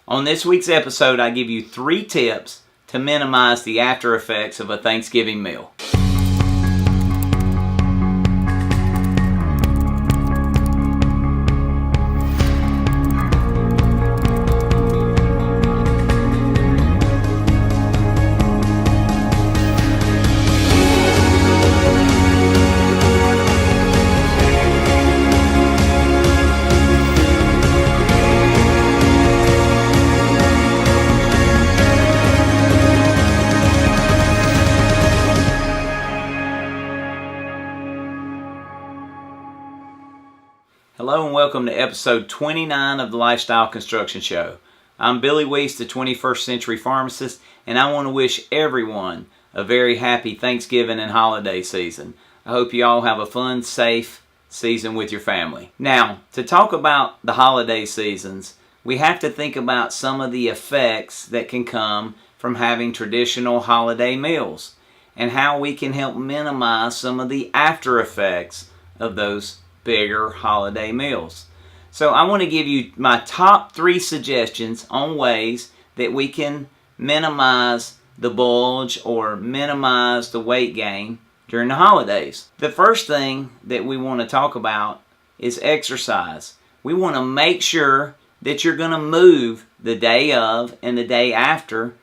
On this week's episode, I give you 3 tips to minimize the after effects of a Thanksgiving meal. Hello and welcome to episode 29 of the Lifestyle Construction Show. I'm Billy Weiss, the 21st Century Pharmacist, and I want to wish everyone a very happy Thanksgiving and holiday season. I hope you all have a fun, safe season with your family. Now, to talk about the holiday seasons, we have to think about some of the effects that can come from having traditional holiday meals and how we can help minimize some of the after effects of those bigger holiday meals. So I want to give you my top 3 suggestions on ways that we can minimize the bulge or minimize the weight gain during the holidays. The first thing that we want to talk about is exercise. We want to make sure that you're going to move the day of and the day after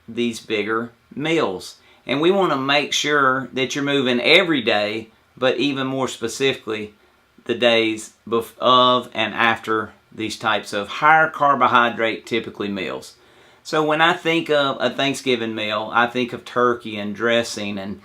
these bigger meals. And we want to make sure that you're moving every day, but even more specifically, the days of and after these types of higher carbohydrate typically meals. So when I think of a Thanksgiving meal, I think of turkey and dressing and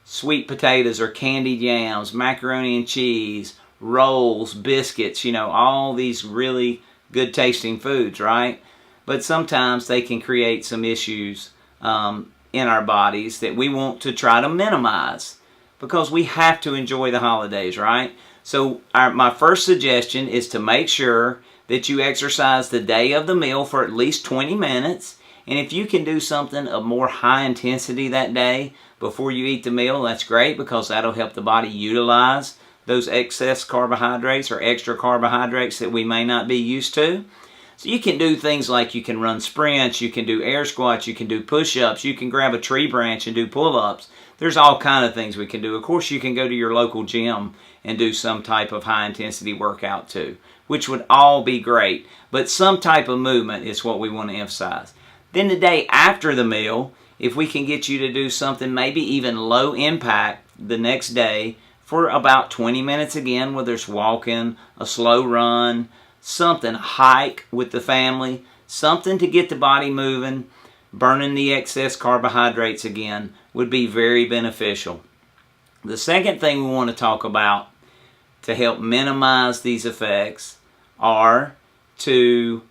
sweet potatoes or candied yams, macaroni and cheese, rolls, biscuits, all these really good tasting foods, right? But sometimes they can create some issues in our bodies that we want to try to minimize because we have to enjoy the holidays, right? So my first suggestion is to make sure that you exercise the day of the meal for at least 20 minutes. And if you can do something of more high intensity that day before you eat the meal, that's great because that'll help the body utilize those excess carbohydrates or extra carbohydrates that we may not be used to. So you can do things like you can run sprints, you can do air squats, you can do push-ups, you can grab a tree branch and do pull-ups. There's all kind of things we can do. Of course, you can go to your local gym and do some type of high-intensity workout too, which would all be great. But some type of movement is what we want to emphasize. Then the day after the meal, if we can get you to do something maybe even low impact the next day for about 20 minutes again, whether it's walking, a slow run, something, hike with the family, something to get the body moving, burning the excess carbohydrates again would be very beneficial. The second thing we want to talk about to help minimize these effects are to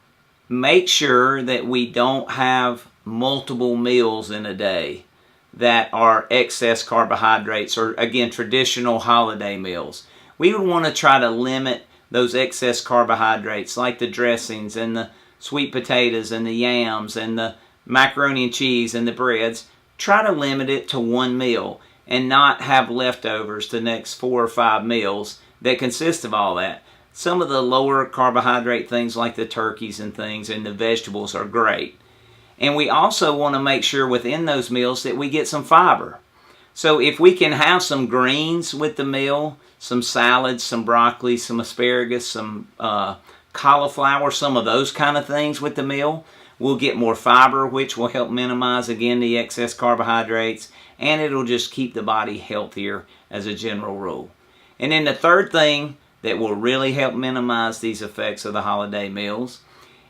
make sure that we don't have multiple meals in a day that are excess carbohydrates or, again, traditional holiday meals. We would want to try to limit those excess carbohydrates like the dressings and the sweet potatoes and the yams and the macaroni and cheese and the breads. Try to limit it to one meal and not have leftovers the next 4 or 5 meals that consist of all that. Some of the lower carbohydrate things like the turkeys and things and the vegetables are great. And we also want to make sure within those meals that we get some fiber. So if we can have some greens with the meal, some salads, some broccoli, some asparagus, some cauliflower, some of those kind of things with the meal, we'll get more fiber, which will help minimize, again, the excess carbohydrates, and it'll just keep the body healthier as a general rule. And then the third thing that will really help minimize these effects of the holiday meals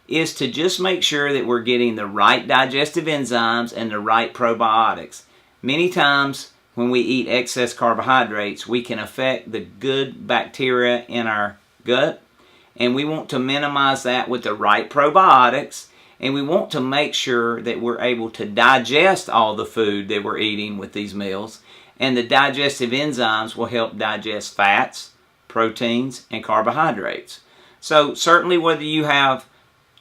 is to just make sure that we're getting the right digestive enzymes and the right probiotics. Many times when we eat excess carbohydrates, we can affect the good bacteria in our gut, and we want to minimize that with the right probiotics. And we want to make sure that we're able to digest all the food that we're eating with these meals. And the digestive enzymes will help digest fats, proteins, and carbohydrates. So certainly whether you have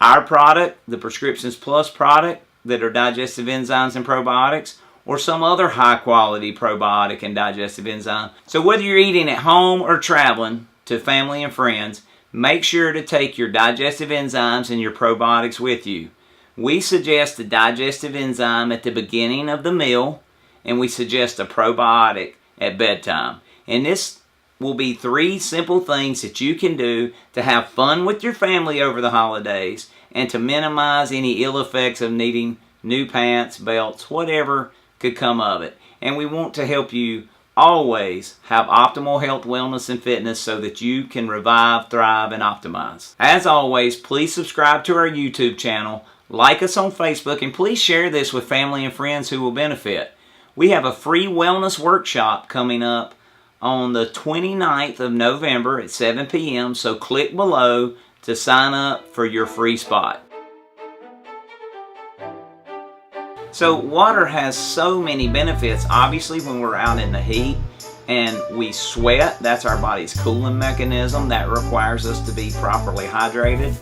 our product, the Prescriptions Plus product, that are digestive enzymes and probiotics, or some other high quality probiotic and digestive enzyme. So whether you're eating at home or traveling to family and friends, make sure to take your digestive enzymes and your probiotics with you. We suggest a digestive enzyme at the beginning of the meal, and we suggest a probiotic at bedtime. And this will be 3 simple things that you can do to have fun with your family over the holidays and to minimize any ill effects of needing new pants, belts, whatever could come of it. And we want to help you always have optimal health, wellness, and fitness so that you can revive, thrive, and optimize. As always, please subscribe to our YouTube channel, like us on Facebook, and please share this with family and friends who will benefit. We have a free wellness workshop coming up on the 29th of November at 7 p.m. So click below to sign up for your free spot. So water has so many benefits. Obviously, when we're out in the heat and we sweat, that's our body's cooling mechanism that requires us to be properly hydrated.